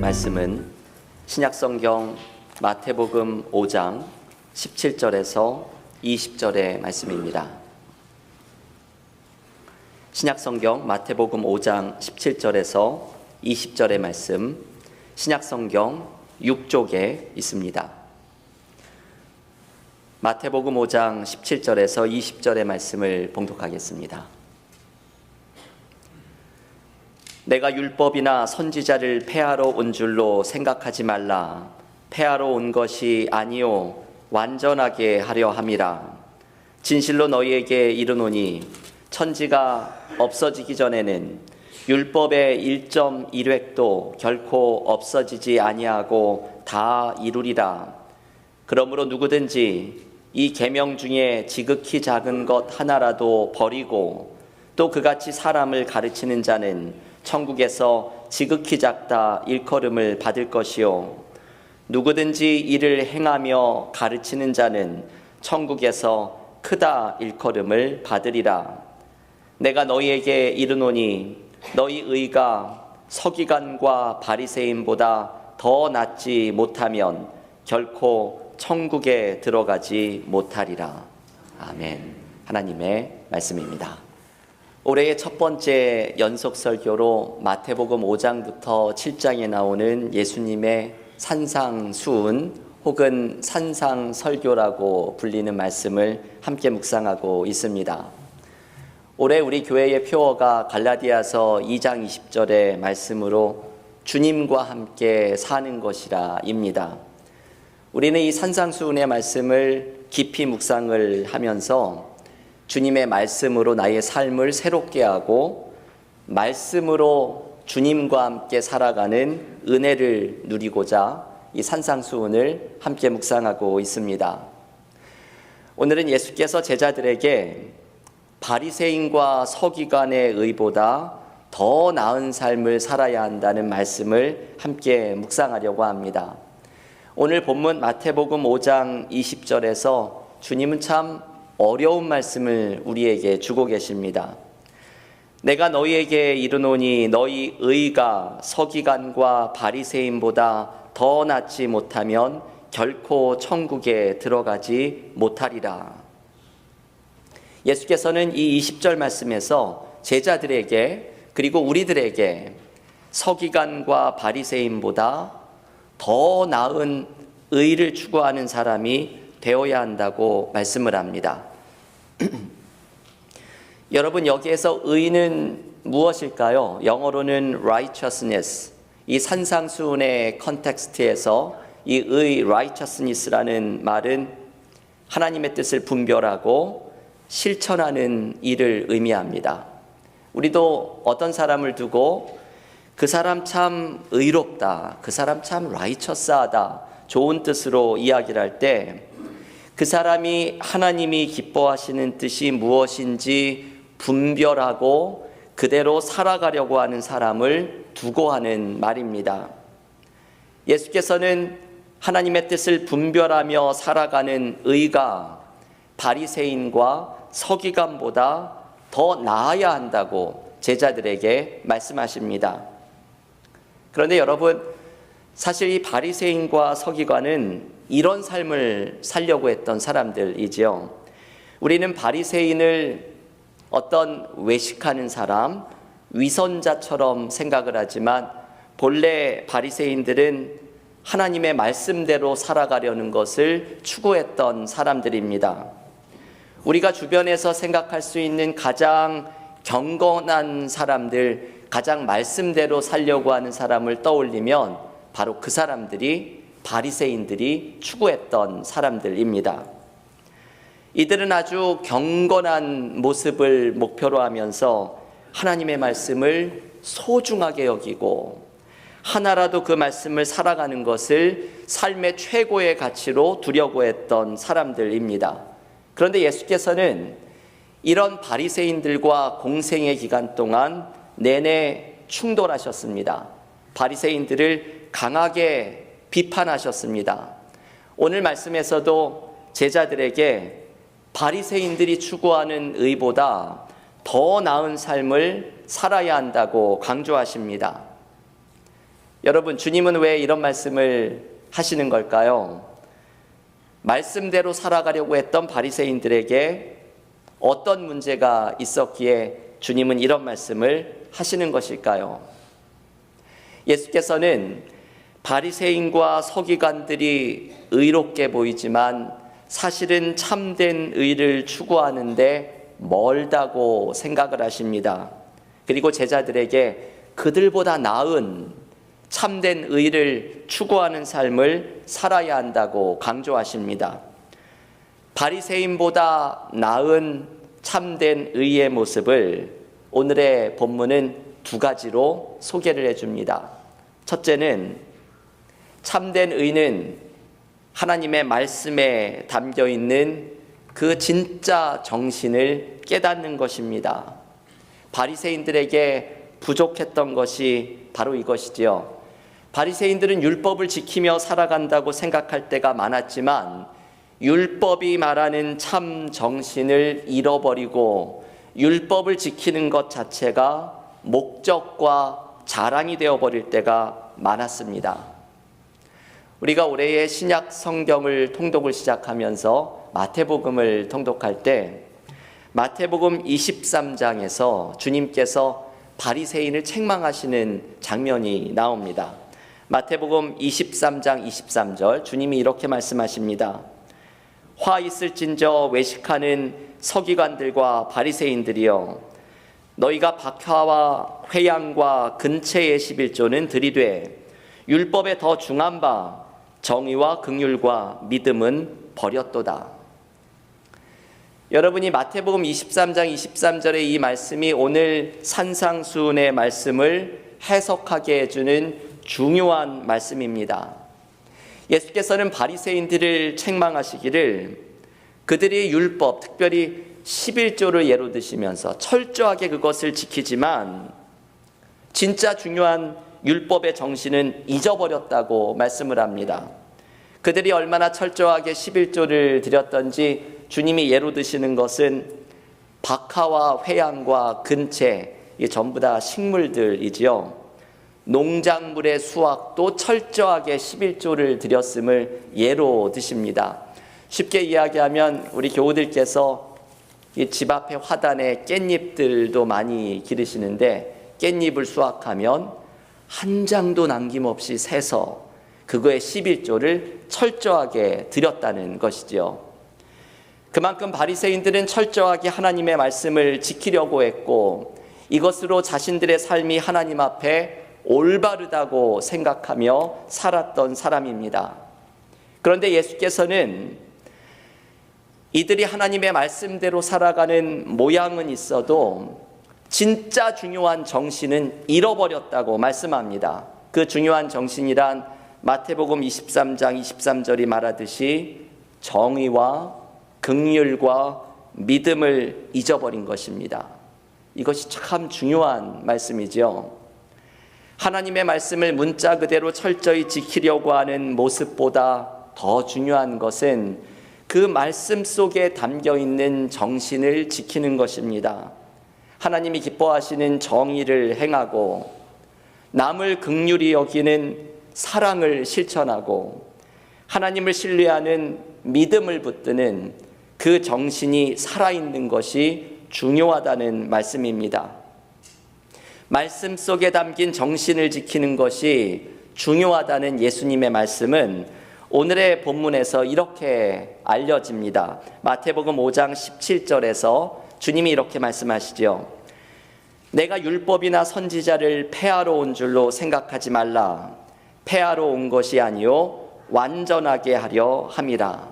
말씀은 신약성경 마태복음 5장 17절에서 20절의 말씀입니다. 신약성경 마태복음 5장 17절에서 20절의 말씀, 신약성경 6쪽에 있습니다. 마태복음 5장 17절에서 20절의 말씀을 봉독하겠습니다. 내가 율법이나 선지자를 폐하러 온 줄로 생각하지 말라. 폐하러 온 것이 아니요 완전하게 하려 함이라. 진실로 너희에게 이르노니 천지가 없어지기 전에는 율법의 1.1획도 결코 없어지지 아니하고 다 이루리라. 그러므로 누구든지 이 계명 중에 지극히 작은 것 하나라도 버리고 또 그같이 사람을 가르치는 자는 천국에서 지극히 작다 일컬음을 받을 것이요 누구든지 이를 행하며 가르치는 자는 천국에서 크다 일컬음을 받으리라. 내가 너희에게 이르노니 너희 의가 서기관과 바리새인보다 더 낫지 못하면 결코 천국에 들어가지 못하리라. 아멘. 하나님의 말씀입니다. 올해의 첫 번째 연속 설교로 마태복음 5장부터 7장에 나오는 예수님의 산상수훈 혹은 산상설교라고 불리는 말씀을 함께 묵상하고 있습니다. 올해 우리 교회의 표어가 갈라디아서 2장 20절의 말씀으로 주님과 함께 사는 것이라 입니다. 우리는 이 산상수훈의 말씀을 깊이 묵상을 하면서 주님의 말씀으로 나의 삶을 새롭게 하고 말씀으로 주님과 함께 살아가는 은혜를 누리고자 이 산상수훈을 함께 묵상하고 있습니다. 오늘은 예수께서 제자들에게 바리새인과 서기관의 의보다 더 나은 삶을 살아야 한다는 말씀을 함께 묵상하려고 합니다. 오늘 본문 마태복음 5장 20절에서 주님은 참 어려운 말씀을 우리에게 주고 계십니다. 내가 너희에게 이르노니 너희 의가 서기관과 바리새인보다 더 낫지 못하면 결코 천국에 들어가지 못하리라. 예수께서는 이 20절 말씀에서 제자들에게 그리고 우리들에게 서기관과 바리새인보다 더 나은 의를 추구하는 사람이 되어야 한다고 말씀을 합니다. 여러분, 여기에서 의는 무엇일까요? 영어로는 righteousness. 이 산상수훈의 컨텍스트에서 이 의 righteousness라는 말은 하나님의 뜻을 분별하고 실천하는 일을 의미합니다. 우리도 어떤 사람을 두고 그 사람 참 의롭다, 그 사람 참 righteous하다, 좋은 뜻으로 이야기를 할 때 그 사람이 하나님이 기뻐하시는 뜻이 무엇인지 분별하고 그대로 살아가려고 하는 사람을 두고 하는 말입니다. 예수께서는 하나님의 뜻을 분별하며 살아가는 의가 바리새인과 서기관보다 더 나아야 한다고 제자들에게 말씀하십니다. 그런데 여러분, 사실 이 바리새인과 서기관은 이런 삶을 살려고 했던 사람들이지요. 우리는 바리새인을 어떤 외식하는 사람, 위선자처럼 생각을 하지만 본래 바리새인들은 하나님의 말씀대로 살아가려는 것을 추구했던 사람들입니다. 우리가 주변에서 생각할 수 있는 가장 경건한 사람들, 가장 말씀대로 살려고 하는 사람을 떠올리면 바로 그 사람들이 바리새인들이 추구했던 사람들입니다. 이들은 아주 경건한 모습을 목표로 하면서 하나님의 말씀을 소중하게 여기고 하나라도 그 말씀을 살아가는 것을 삶의 최고의 가치로 두려고 했던 사람들입니다. 그런데 예수께서는 이런 바리새인들과 공생의 기간 동안 내내 충돌하셨습니다. 바리새인들을 강하게 비판하셨습니다. 오늘 말씀에서도 제자들에게 바리새인들이 추구하는 의보다 더 나은 삶을 살아야 한다고 강조하십니다. 여러분, 주님은 왜 이런 말씀을 하시는 걸까요? 말씀대로 살아가려고 했던 바리새인들에게 어떤 문제가 있었기에 주님은 이런 말씀을 하시는 것일까요? 예수께서는 바리새인과 서기관들이 의롭게 보이지만 사실은 참된 의를 추구하는데 멀다고 생각을 하십니다. 그리고 제자들에게 그들보다 나은 참된 의를 추구하는 삶을 살아야 한다고 강조하십니다. 바리새인보다 나은 참된 의의 모습을 오늘의 본문은 두 가지로 소개를 해줍니다. 첫째는 참된 의는 하나님의 말씀에 담겨 있는 그 진짜 정신을 깨닫는 것입니다. 바리새인들에게 부족했던 것이 바로 이것이지요. 바리새인들은 율법을 지키며 살아간다고 생각할 때가 많았지만 율법이 말하는 참 정신을 잃어버리고 율법을 지키는 것 자체가 목적과 자랑이 되어버릴 때가 많았습니다. 우리가 올해의 신약 성경을 통독을 시작하면서 마태복음을 통독할 때 마태복음 23장에서 주님께서 바리새인을 책망하시는 장면이 나옵니다. 마태복음 23장 23절 주님이 이렇게 말씀하십니다. 화 있을진저 외식하는 서기관들과 바리새인들이여, 너희가 박하와 회양과 근체의 11조는 들이되 율법에 더 중한 바 정의와 긍휼과 믿음은 버렸도다. 여러분이 마태복음 23장 23절의 이 말씀이 오늘 산상수훈의 말씀을 해석하게 해주는 중요한 말씀입니다. 예수께서는 바리새인들을 책망하시기를 그들이 율법, 특별히 11조를 예로 드시면서 철저하게 그것을 지키지만 진짜 중요한 율법의 정신은 잊어버렸다고 말씀을 합니다. 그들이 얼마나 철저하게 11조를 드렸던지 주님이 예로 드시는 것은 박하와 회양과 근체, 이게 전부 다 식물들이지요. 농작물의 수확도 철저하게 11조를 드렸음을 예로 드십니다. 쉽게 이야기하면 우리 교우들께서 집 앞에 화단에 깻잎들도 많이 기르시는데 깻잎을 수확하면 한 장도 남김없이 세서 그거의 11조를 철저하게 드렸다는 것이죠. 그만큼 바리새인들은 철저하게 하나님의 말씀을 지키려고 했고 이것으로 자신들의 삶이 하나님 앞에 올바르다고 생각하며 살았던 사람입니다. 그런데 예수께서는 이들이 하나님의 말씀대로 살아가는 모양은 있어도 진짜 중요한 정신은 잃어버렸다고 말씀합니다. 그 중요한 정신이란 마태복음 23장 23절이 말하듯이 정의와 긍휼과 믿음을 잊어버린 것입니다. 이것이 참 중요한 말씀이죠. 하나님의 말씀을 문자 그대로 철저히 지키려고 하는 모습보다 더 중요한 것은 그 말씀 속에 담겨 있는 정신을 지키는 것입니다. 하나님이 기뻐하시는 정의를 행하고 남을 긍휼히 여기는 사랑을 실천하고 하나님을 신뢰하는 믿음을 붙드는 그 정신이 살아있는 것이 중요하다는 말씀입니다. 말씀 속에 담긴 정신을 지키는 것이 중요하다는 예수님의 말씀은 오늘의 본문에서 이렇게 알려집니다. 마태복음 5장 17절에서 주님이 이렇게 말씀하시죠. 내가 율법이나 선지자를 폐하러 온 줄로 생각하지 말라. 폐하러 온 것이 아니요 완전하게 하려 함이라.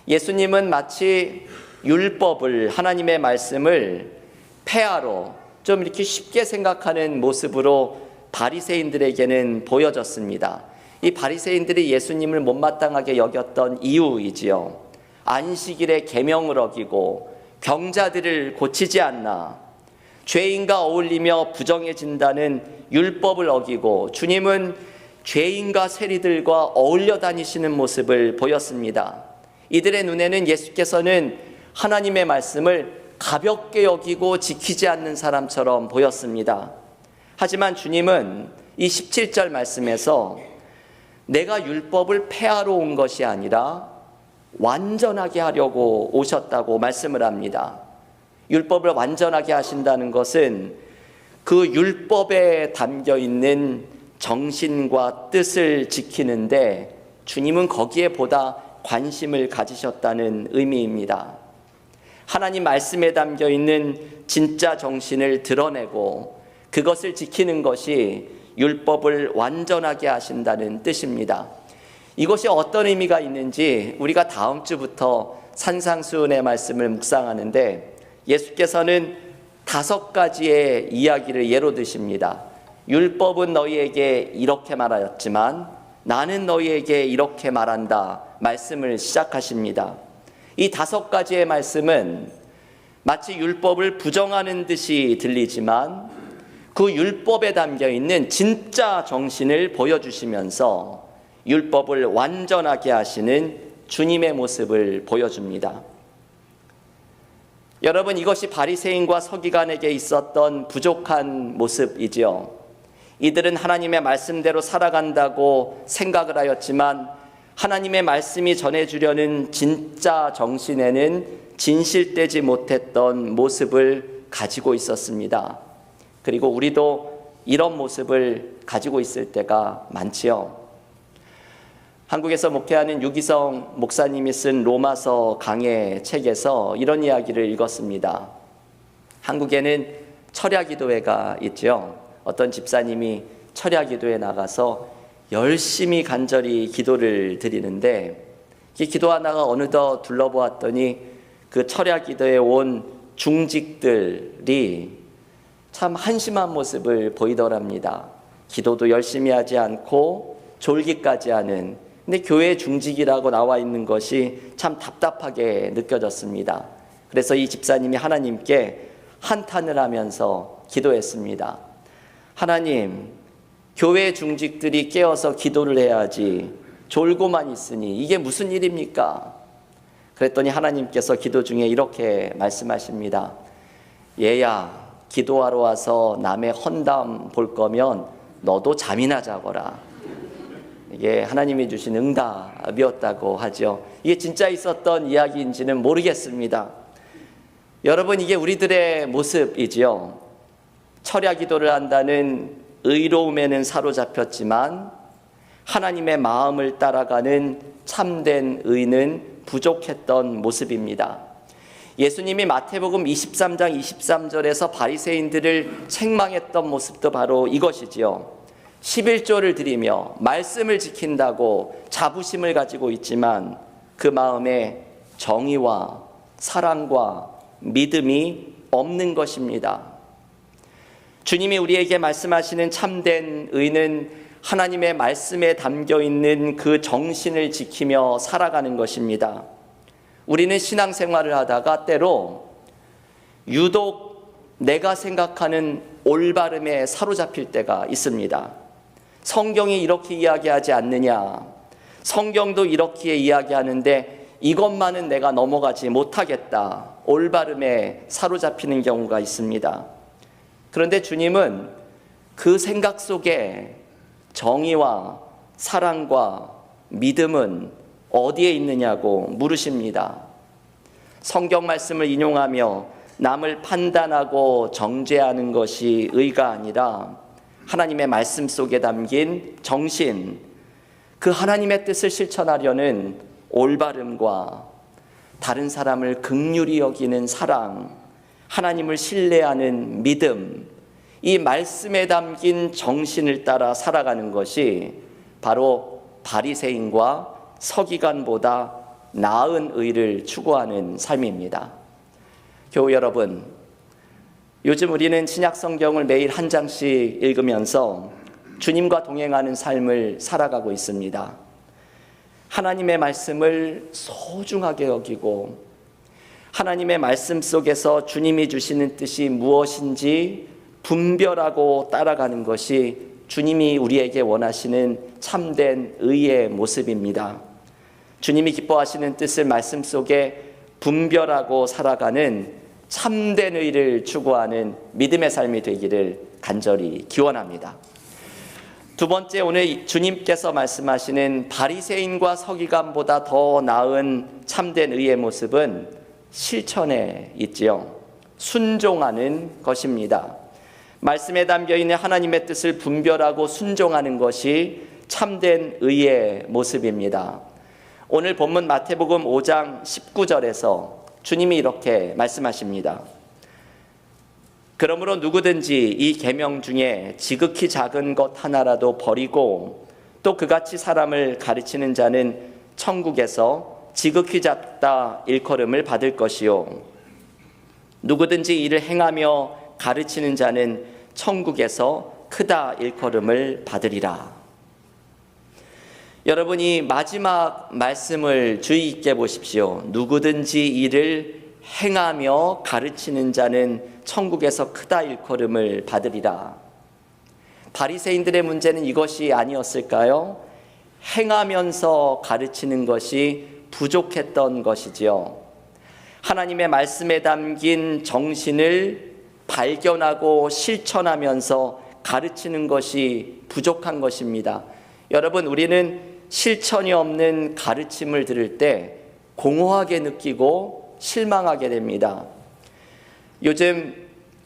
예수님은 마치 율법을, 하나님의 말씀을 폐하러 좀 이렇게 쉽게 생각하는 모습으로 바리새인들에게는 보여졌습니다. 이 바리새인들이 예수님을 못마땅하게 여겼던 이유이지요. 안식일에 계명을 어기고 병자들을 고치지 않나, 죄인과 어울리며 부정해진다는 율법을 어기고 주님은 죄인과 세리들과 어울려 다니시는 모습을 보였습니다. 이들의 눈에는 예수께서는 하나님의 말씀을 가볍게 여기고 지키지 않는 사람처럼 보였습니다. 하지만 주님은 이 17절 말씀에서 내가 율법을 폐하러 온 것이 아니라 완전하게 하려고 오셨다고 말씀을 합니다. 율법을 완전하게 하신다는 것은 그 율법에 담겨 있는 정신과 뜻을 지키는데 주님은 거기에 보다 관심을 가지셨다는 의미입니다. 하나님 말씀에 담겨 있는 진짜 정신을 드러내고 그것을 지키는 것이 율법을 완전하게 하신다는 뜻입니다. 이것이 어떤 의미가 있는지 우리가 다음 주부터 산상수훈의 말씀을 묵상하는데 예수께서는 5가지의 이야기를 예로 드십니다. 율법은 너희에게 이렇게 말하였지만 나는 너희에게 이렇게 말한다 말씀을 시작하십니다. 이 5가지의 말씀은 마치 율법을 부정하는 듯이 들리지만 그 율법에 담겨 있는 진짜 정신을 보여주시면서 율법을 완전하게 하시는 주님의 모습을 보여줍니다. 여러분, 이것이 바리새인과 서기관에게 있었던 부족한 모습이지요. 이들은 하나님의 말씀대로 살아간다고 생각을 하였지만 하나님의 말씀이 전해주려는 진짜 정신에는 진실되지 못했던 모습을 가지고 있었습니다. 그리고 우리도 이런 모습을 가지고 있을 때가 많지요. 한국에서 목회하는 유기성 목사님이 쓴 로마서 강해 책에서 이런 이야기를 읽었습니다. 한국에는 철야기도회가 있죠. 어떤 집사님이 철야기도에 나가서 열심히 간절히 기도를 드리는데 이 기도하다가 어느덧 둘러보았더니 그 철야기도에 온 중직들이 참 한심한 모습을 보이더랍니다. 기도도 열심히 하지 않고 졸기까지 하는, 근데 교회 중직이라고 나와 있는 것이 참 답답하게 느껴졌습니다. 그래서 이 집사님이 하나님께 한탄을 하면서 기도했습니다. 하나님, 교회 중직들이 깨어서 기도를 해야지 졸고만 있으니 이게 무슨 일입니까? 그랬더니 하나님께서 기도 중에 이렇게 말씀하십니다. 얘야, 기도하러 와서 남의 헌담 볼 거면 너도 잠이나 자거라. 이게 하나님이 주신 응답이었다고 하죠. 이게 진짜 있었던 이야기인지는 모르겠습니다. 여러분, 이게 우리들의 모습이지요. 철야 기도를 한다는 의로움에는 사로잡혔지만 하나님의 마음을 따라가는 참된 의는 부족했던 모습입니다. 예수님이 마태복음 23장 23절에서 바리새인들을 책망했던 모습도 바로 이것이지요. 11조를 드리며 말씀을 지킨다고 자부심을 가지고 있지만 그 마음에 정의와 사랑과 믿음이 없는 것입니다. 주님이 우리에게 말씀하시는 참된 의는 하나님의 말씀에 담겨 있는 그 정신을 지키며 살아가는 것입니다. 우리는 신앙생활을 하다가 때로 유독 내가 생각하는 올바름에 사로잡힐 때가 있습니다. 성경이 이렇게 이야기하지 않느냐, 성경도 이렇게 이야기하는데 이것만은 내가 넘어가지 못하겠다, 올바름에 사로잡히는 경우가 있습니다. 그런데 주님은 그 생각 속에 정의와 사랑과 믿음은 어디에 있느냐고 물으십니다. 성경 말씀을 인용하며 남을 판단하고 정죄하는 것이 의가 아니라 하나님의 말씀 속에 담긴 정신, 그 하나님의 뜻을 실천하려는 올바름과 다른 사람을 긍휼히 여기는 사랑, 하나님을 신뢰하는 믿음, 이 말씀에 담긴 정신을 따라 살아가는 것이 바로 바리새인과 서기관보다 나은 의를 추구하는 삶입니다. 교우 여러분, 요즘 우리는 신약 성경을 매일 한 장씩 읽으면서 주님과 동행하는 삶을 살아가고 있습니다. 하나님의 말씀을 소중하게 여기고 하나님의 말씀 속에서 주님이 주시는 뜻이 무엇인지 분별하고 따라가는 것이 주님이 우리에게 원하시는 참된 의의 모습입니다. 주님이 기뻐하시는 뜻을 말씀 속에 분별하고 살아가는 참된 의를 추구하는 믿음의 삶이 되기를 간절히 기원합니다. 두 번째, 오늘 주님께서 말씀하시는 바리새인과 서기관보다 더 나은 참된 의의 모습은 실천에 있지요. 순종하는 것입니다. 말씀에 담겨있는 하나님의 뜻을 분별하고 순종하는 것이 참된 의의 모습입니다. 오늘 본문 마태복음 5장 19절에서 주님이 이렇게 말씀하십니다. 그러므로 누구든지 이 계명 중에 지극히 작은 것 하나라도 버리고 또 그같이 사람을 가르치는 자는 천국에서 지극히 작다 일컬음을 받을 것이요 누구든지 이를 행하며 가르치는 자는 천국에서 크다 일컬음을 받으리라. 여러분, 이 마지막 말씀을 주의 있게 보십시오. 누구든지 이를 행하며 가르치는 자는 천국에서 크다 일컬음을 받으리라. 바리새인들의 문제는 이것이 아니었을까요? 행하면서 가르치는 것이 부족했던 것이지요. 하나님의 말씀에 담긴 정신을 발견하고 실천하면서 가르치는 것이 부족한 것입니다. 여러분, 우리는 실천이 없는 가르침을 들을 때 공허하게 느끼고 실망하게 됩니다. 요즘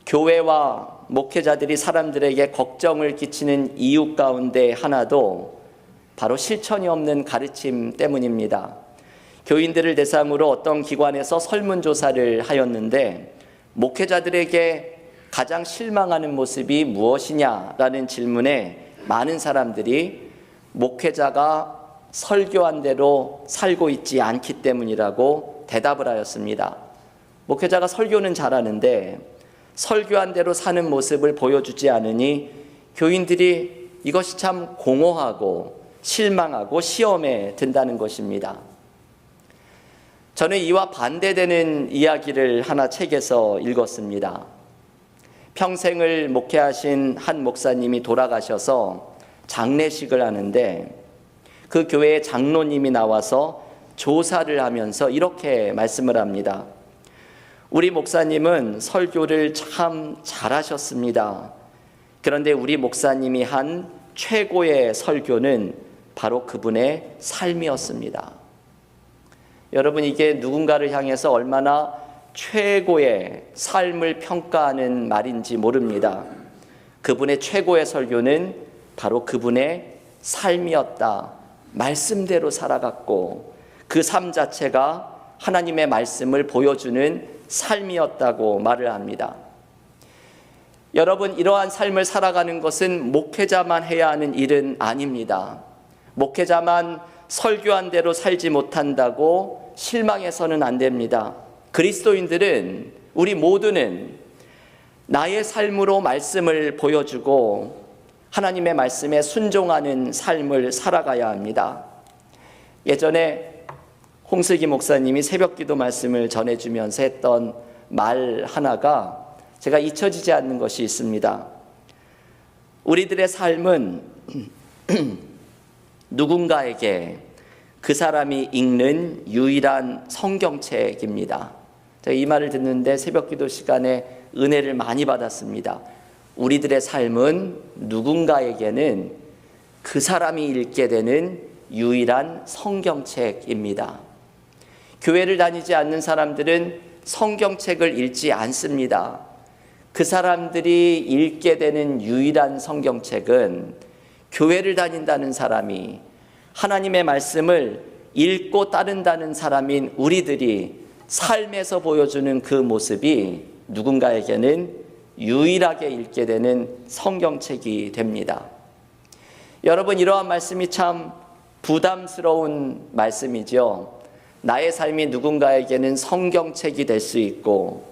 교회와 목회자들이 사람들에게 걱정을 끼치는 이유 가운데 하나도 바로 실천이 없는 가르침 때문입니다. 교인들을 대상으로 어떤 기관에서 설문조사를 하였는데 목회자들에게 가장 실망하는 모습이 무엇이냐라는 질문에 많은 사람들이 목회자가 설교한 대로 살고 있지 않기 때문이라고 대답을 하였습니다. 목회자가 설교는 잘하는데 설교한 대로 사는 모습을 보여주지 않으니 교인들이 이것이 참 공허하고 실망하고 시험에 든다는 것입니다. 저는 이와 반대되는 이야기를 하나 책에서 읽었습니다. 평생을 목회하신 한 목사님이 돌아가셔서 장례식을 하는데 그 교회의 장로님이 나와서 조사를 하면서 이렇게 말씀을 합니다. 우리 목사님은 설교를 참 잘하셨습니다. 그런데 우리 목사님이 한 최고의 설교는 바로 그분의 삶이었습니다. 여러분, 이게 누군가를 향해서 얼마나 최고의 삶을 평가하는 말인지 모릅니다. 그분의 최고의 설교는 바로 그분의 삶이었다. 말씀대로 살아갔고 그 삶 자체가 하나님의 말씀을 보여주는 삶이었다고 말을 합니다. 여러분, 이러한 삶을 살아가는 것은 목회자만 해야 하는 일은 아닙니다. 목회자만 설교한 대로 살지 못한다고 실망해서는 안 됩니다. 그리스도인들은, 우리 모두는 나의 삶으로 말씀을 보여주고 하나님의 말씀에 순종하는 삶을 살아가야 합니다. 예전에 홍슬기 목사님이 새벽기도 말씀을 전해주면서 했던 말 하나가 제가 잊혀지지 않는 것이 있습니다. 우리들의 삶은 누군가에게 그 사람이 읽는 유일한 성경책입니다. 제가 이 말을 듣는데 새벽기도 시간에 은혜를 많이 받았습니다. 우리들의 삶은 누군가에게는 그 사람이 읽게 되는 유일한 성경책입니다. 교회를 다니지 않는 사람들은 성경책을 읽지 않습니다. 그 사람들이 읽게 되는 유일한 성경책은 교회를 다닌다는 사람이, 하나님의 말씀을 읽고 따른다는 사람인 우리들이 삶에서 보여주는 그 모습이 누군가에게는 유일하게 읽게 되는 성경책이 됩니다. 여러분, 이러한 말씀이 참 부담스러운 말씀이죠. 나의 삶이 누군가에게는 성경책이 될 수 있고,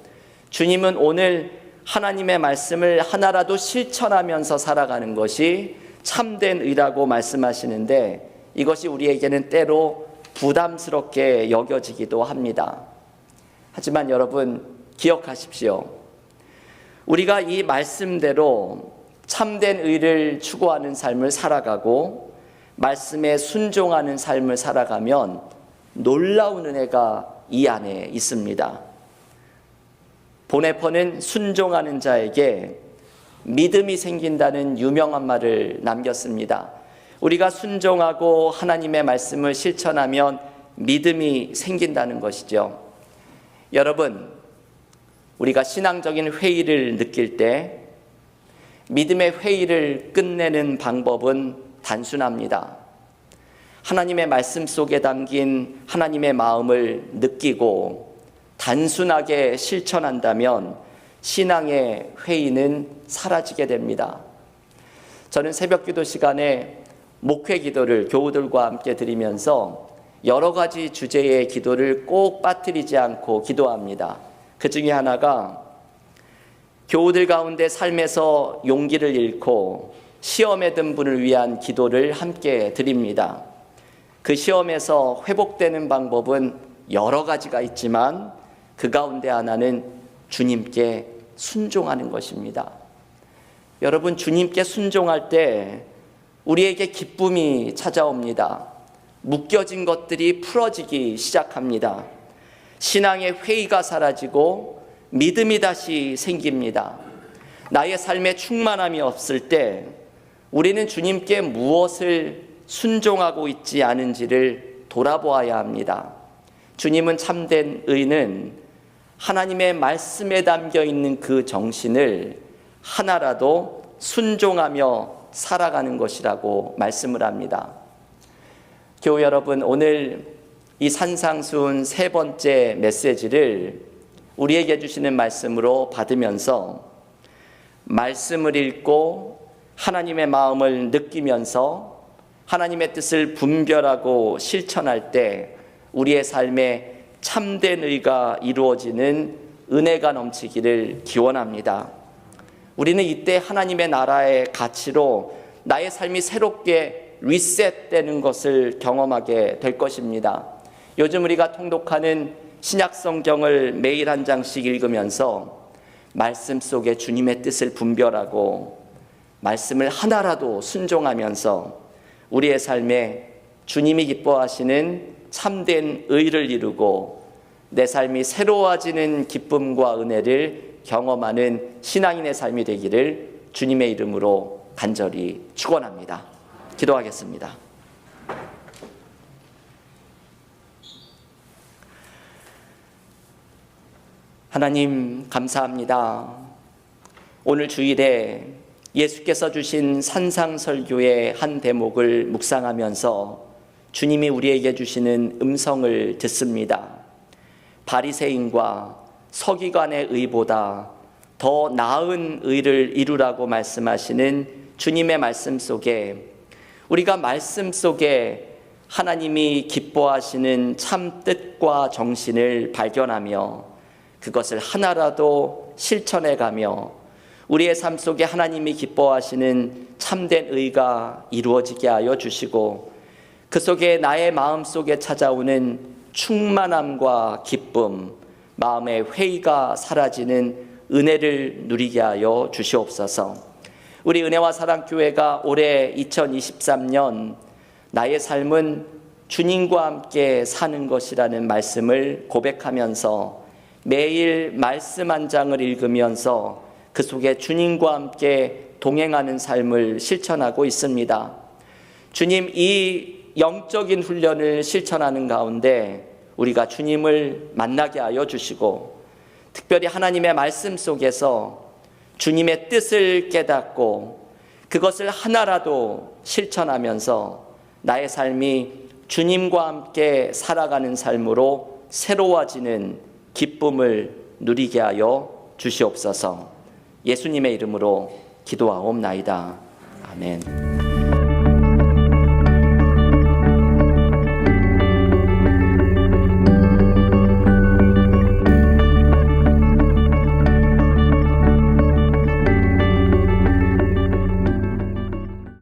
주님은 오늘 하나님의 말씀을 하나라도 실천하면서 살아가는 것이 참된 의라고 말씀하시는데, 이것이 우리에게는 때로 부담스럽게 여겨지기도 합니다. 하지만 여러분, 기억하십시오. 우리가 이 말씀대로 참된 의를 추구하는 삶을 살아가고 말씀에 순종하는 삶을 살아가면 놀라운 은혜가 이 안에 있습니다. 보네퍼는 순종하는 자에게 믿음이 생긴다는 유명한 말을 남겼습니다. 우리가 순종하고 하나님의 말씀을 실천하면 믿음이 생긴다는 것이죠. 여러분, 우리가 신앙적인 회의를 느낄 때 믿음의 회의를 끝내는 방법은 단순합니다. 하나님의 말씀 속에 담긴 하나님의 마음을 느끼고 단순하게 실천한다면 신앙의 회의는 사라지게 됩니다. 저는 새벽기도 시간에 목회 기도를 교우들과 함께 드리면서 여러 가지 주제의 기도를 꼭 빠뜨리지 않고 기도합니다. 그 중에 하나가 교우들 가운데 삶에서 용기를 잃고 시험에 든 분을 위한 기도를 함께 드립니다. 그 시험에서 회복되는 방법은 여러 가지가 있지만 그 가운데 하나는 주님께 순종하는 것입니다. 여러분, 주님께 순종할 때 우리에게 기쁨이 찾아옵니다. 묶여진 것들이 풀어지기 시작합니다. 신앙의 회의가 사라지고 믿음이 다시 생깁니다. 나의 삶에 충만함이 없을 때 우리는 주님께 무엇을 순종하고 있지 않은지를 돌아보아야 합니다. 주님은 참된 의는 하나님의 말씀에 담겨 있는 그 정신을 하나라도 순종하며 살아가는 것이라고 말씀을 합니다. 교우 여러분, 오늘 이 산상수훈 세 번째 메시지를 우리에게 주시는 말씀으로 받으면서 말씀을 읽고 하나님의 마음을 느끼면서 하나님의 뜻을 분별하고 실천할 때 우리의 삶에 참된 의가 이루어지는 은혜가 넘치기를 기원합니다. 우리는 이때 하나님의 나라의 가치로 나의 삶이 새롭게 리셋되는 것을 경험하게 될 것입니다. 요즘 우리가 통독하는 신약 성경을 매일 한 장씩 읽으면서 말씀 속에 주님의 뜻을 분별하고 말씀을 하나라도 순종하면서 우리의 삶에 주님이 기뻐하시는 참된 의를 이루고 내 삶이 새로워지는 기쁨과 은혜를 경험하는 신앙인의 삶이 되기를 주님의 이름으로 간절히 축원합니다. 기도하겠습니다. 하나님, 감사합니다. 오늘 주일에 예수께서 주신 산상설교의 한 대목을 묵상하면서 주님이 우리에게 주시는 음성을 듣습니다. 바리새인과 서기관의 의보다 더 나은 의를 이루라고 말씀하시는 주님의 말씀 속에 우리가 말씀 속에 하나님이 기뻐하시는 참 뜻과 정신을 발견하며 그것을 하나라도 실천해가며 우리의 삶 속에 하나님이 기뻐하시는 참된 의가 이루어지게 하여 주시고 그 속에 나의 마음 속에 찾아오는 충만함과 기쁨, 마음의 회의가 사라지는 은혜를 누리게 하여 주시옵소서. 우리 은혜와 사랑교회가 올해 2023년 나의 삶은 주님과 함께 사는 것이라는 말씀을 고백하면서 매일 말씀 한 장을 읽으면서 그 속에 주님과 함께 동행하는 삶을 실천하고 있습니다. 주님, 이 영적인 훈련을 실천하는 가운데 우리가 주님을 만나게 하여 주시고 특별히 하나님의 말씀 속에서 주님의 뜻을 깨닫고 그것을 하나라도 실천하면서 나의 삶이 주님과 함께 살아가는 삶으로 새로워지는 기쁨을 누리게 하여 주시옵소서. 예수님의 이름으로 기도하옵나이다. 아멘.